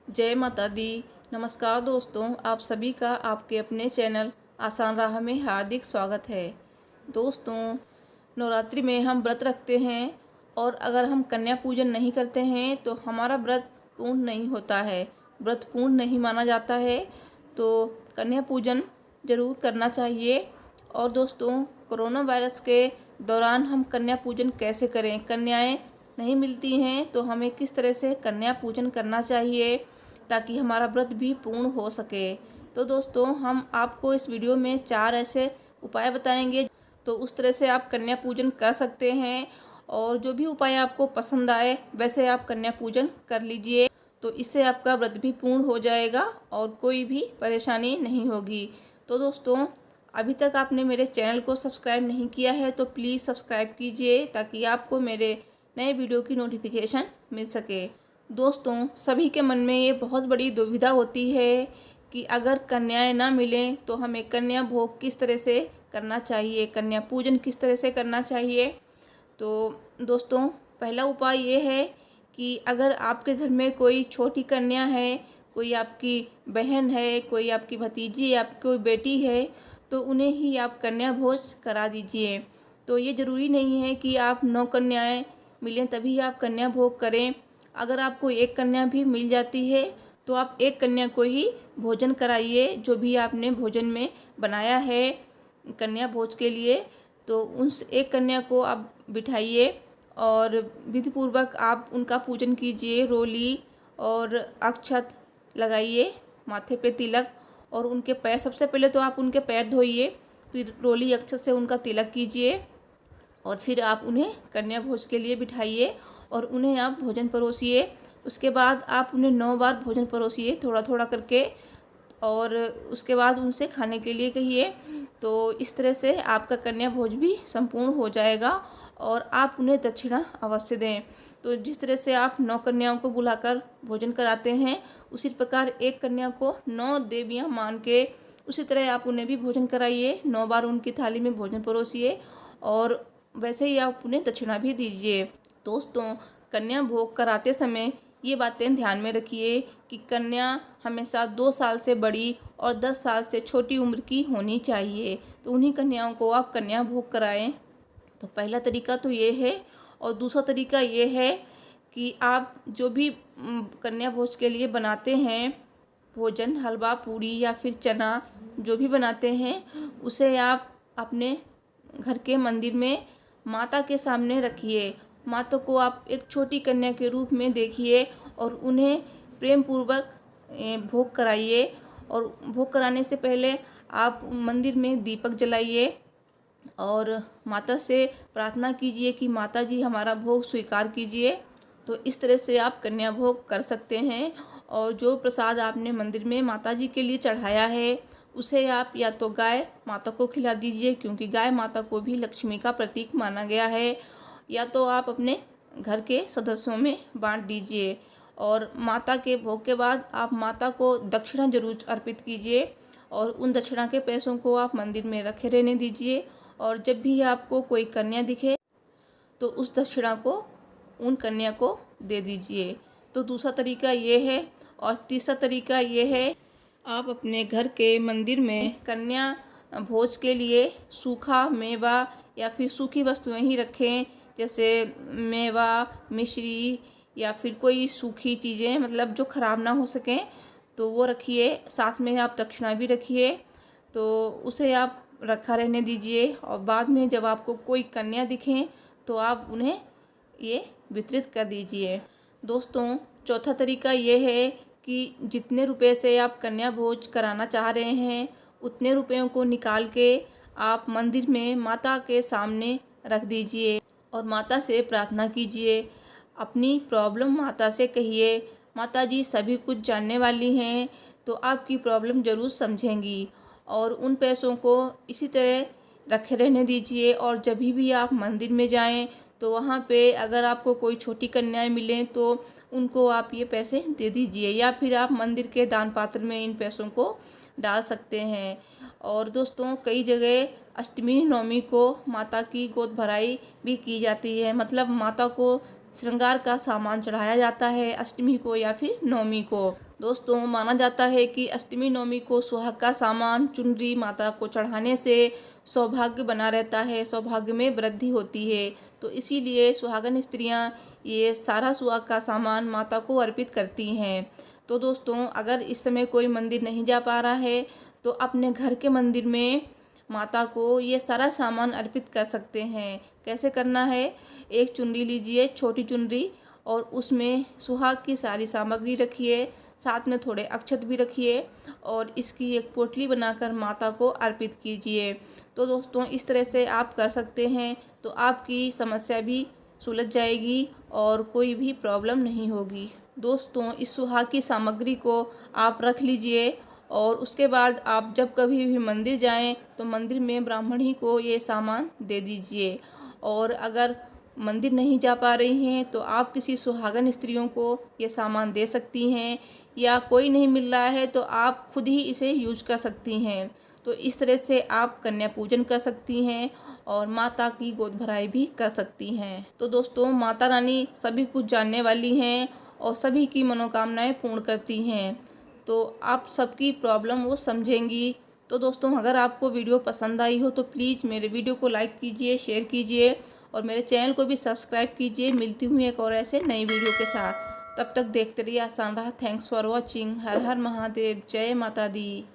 जय माता दी। नमस्कार दोस्तों, आप सभी का आपके अपने चैनल आसान राह में हार्दिक स्वागत है। दोस्तों, नवरात्रि में हम व्रत रखते हैं और अगर हम कन्या पूजन नहीं करते हैं तो हमारा व्रत पूर्ण नहीं होता है, व्रत पूर्ण नहीं माना जाता है। तो कन्या पूजन ज़रूर करना चाहिए। और दोस्तों, कोरोना वायरस के दौरान हम कन्या पूजन कैसे करें, कन्याएं नहीं मिलती हैं तो हमें किस तरह से कन्या पूजन करना चाहिए ताकि हमारा व्रत भी पूर्ण हो सके। तो दोस्तों, हम आपको इस वीडियो में 4 ऐसे उपाय बताएंगे, तो उस तरह से आप कन्या पूजन कर सकते हैं। और जो भी उपाय आपको पसंद आए वैसे आप कन्या पूजन कर लीजिए, तो इससे आपका व्रत भी पूर्ण हो जाएगा और कोई भी परेशानी नहीं होगी। तो दोस्तों, अभी तक आपने मेरे चैनल को सब्सक्राइब नहीं किया है तो प्लीज़ सब्सक्राइब कीजिए ताकि आपको मेरे नए वीडियो की नोटिफिकेशन मिल सके। दोस्तों, सभी के मन में ये बहुत बड़ी दुविधा होती है कि अगर कन्याएं ना मिलें तो हमें कन्या भोग किस तरह से करना चाहिए, कन्या पूजन किस तरह से करना चाहिए। तो दोस्तों, पहला उपाय ये है कि अगर आपके घर में कोई छोटी कन्या है, कोई आपकी बहन है, कोई आपकी भतीजी, आपकी कोई बेटी है, तो उन्हें ही आप कन्या भोज करा दीजिए। तो ये ज़रूरी नहीं है कि आप 9 कन्याएं मिलें तभी आप कन्या भोग करें। अगर आपको एक कन्या भी मिल जाती है तो आप एक कन्या को ही भोजन कराइए, जो भी आपने भोजन में बनाया है कन्या भोज के लिए, तो उस एक कन्या को आप बिठाइए और विधि पूर्वक आप उनका पूजन कीजिए। रोली और अक्षत लगाइए, माथे पे तिलक, और उनके पैर, सबसे पहले तो आप उनके पैर धोइए, फिर रोली अक्षत से उनका तिलक कीजिए और फिर आप उन्हें कन्या भोज के लिए बिठाइए और उन्हें आप भोजन परोसिए। उसके बाद आप उन्हें 9 बार भोजन परोसिए, थोड़ा थोड़ा करके, और उसके बाद उनसे खाने के लिए कहिए। तो इस तरह से आपका कन्या भोज भी संपूर्ण हो जाएगा और आप उन्हें दक्षिणा अवश्य दें। तो जिस तरह से आप 9 कन्याओं को बुलाकर भोजन कराते हैं, उसी प्रकार एक कन्या को 9 देवियां मान के उसी तरह आप उन्हें भी भोजन कराइए। 9 बार उनकी थाली में भोजन परोसिए और वैसे ही आप उन्हें दक्षिणा भी दीजिए। दोस्तों, कन्या भोग कराते समय ये बातें ध्यान में रखिए कि कन्या हमेशा 2 साल से बड़ी और 10 साल से छोटी उम्र की होनी चाहिए, तो उन्हीं कन्याओं को आप कन्या भोग कराएं। तो पहला तरीका तो ये है। और दूसरा तरीका ये है कि आप जो भी कन्या भोज के लिए बनाते हैं भोजन, हलवा पूड़ी या फिर चना जो भी बनाते हैं, उसे आप अपने घर के मंदिर में माता के सामने रखिए। माता को आप एक छोटी कन्या के रूप में देखिए और उन्हें प्रेम पूर्वक भोग कराइए। और भोग कराने से पहले आप मंदिर में दीपक जलाइए और माता से प्रार्थना कीजिए कि माता जी हमारा भोग स्वीकार कीजिए। तो इस तरह से आप कन्या भोग कर सकते हैं। और जो प्रसाद आपने मंदिर में माता जी के लिए चढ़ाया है उसे आप या तो गाय माता को खिला दीजिए, क्योंकि गाय माता को भी लक्ष्मी का प्रतीक माना गया है, या तो आप अपने घर के सदस्यों में बांट दीजिए। और माता के भोग के बाद आप माता को दक्षिणा जरूर अर्पित कीजिए और उन दक्षिणा के पैसों को आप मंदिर में रखे रहने दीजिए। और जब भी आपको कोई कन्या दिखे तो उस दक्षिणा को उन कन्या को दे दीजिए। तो दूसरा तरीका ये है। और तीसरा तरीका ये है, आप अपने घर के मंदिर में कन्या भोज के लिए सूखा मेवा या फिर सूखी वस्तुएं ही रखें, जैसे मेवा, मिश्री या फिर कोई सूखी चीज़ें, मतलब जो ख़राब ना हो सकें, तो वो रखिए। साथ में आप दक्षिणा भी रखिए, तो उसे आप रखा रहने दीजिए। और बाद में जब आपको कोई कन्या दिखें तो आप उन्हें ये वितरित कर दीजिए। दोस्तों, चौथा तरीका ये है कि जितने रुपए से आप कन्या भोज कराना चाह रहे हैं उतने रुपयों को निकाल के आप मंदिर में माता के सामने रख दीजिए और माता से प्रार्थना कीजिए। अपनी प्रॉब्लम माता से कहिए। माता जी सभी कुछ जानने वाली हैं, तो आपकी प्रॉब्लम ज़रूर समझेंगी। और उन पैसों को इसी तरह रखे रहने दीजिए। और जब भी आप मंदिर में जाएं तो वहाँ पे अगर आपको कोई छोटी कन्याएं मिलें तो उनको आप ये पैसे दे दीजिए, या फिर आप मंदिर के दान पात्र में इन पैसों को डाल सकते हैं। और दोस्तों, कई जगह अष्टमी नवमी को माता की गोद भराई भी की जाती है, मतलब माता को श्रृंगार का सामान चढ़ाया जाता है अष्टमी को या फिर नवमी को। दोस्तों, माना जाता है कि अष्टमी नवमी को सुहाग का सामान चुनरी माता को चढ़ाने से सौभाग्य बना रहता है, सौभाग्य में वृद्धि होती है। तो इसीलिए सुहागन स्त्रियां ये सारा सुहाग का सामान माता को अर्पित करती हैं। तो दोस्तों, अगर इस समय कोई मंदिर नहीं जा पा रहा है तो अपने घर के मंदिर में माता को ये सारा सामान अर्पित कर सकते हैं। कैसे करना है? एक चुनरी लीजिए, छोटी चुनरी, और उसमें सुहाग की सारी सामग्री रखिए, साथ में थोड़े अक्षत भी रखिए और इसकी एक पोटली बनाकर माता को अर्पित कीजिए। तो दोस्तों, इस तरह से आप कर सकते हैं तो आपकी समस्या भी सुलझ जाएगी और कोई भी प्रॉब्लम नहीं होगी। दोस्तों, इस सुहाग की सामग्री को आप रख लीजिए और उसके बाद आप जब कभी भी मंदिर जाएं तो मंदिर में ब्राह्मणी को ये सामान दे दीजिए। और अगर मंदिर नहीं जा पा रही हैं तो आप किसी सुहागन स्त्रियों को ये सामान दे सकती हैं, या कोई नहीं मिल रहा है तो आप खुद ही इसे यूज कर सकती हैं। तो इस तरह से आप कन्या पूजन कर सकती हैं और माता की गोद भराई भी कर सकती हैं। तो दोस्तों, माता रानी सभी कुछ जानने वाली हैं और सभी की मनोकामनाएं पूर्ण करती हैं। तो आप सबकी प्रॉब्लम वो समझेंगी। तो दोस्तों, अगर आपको वीडियो पसंद आई हो तो प्लीज़ मेरे वीडियो को लाइक कीजिए, शेयर कीजिए और मेरे चैनल को भी सब्सक्राइब कीजिए। मिलती हूँ एक और ऐसे नई वीडियो के साथ। तब तक देखते रहिए Aasan Raah. Thanks for watching. हर हर महादेव। जय माता दी।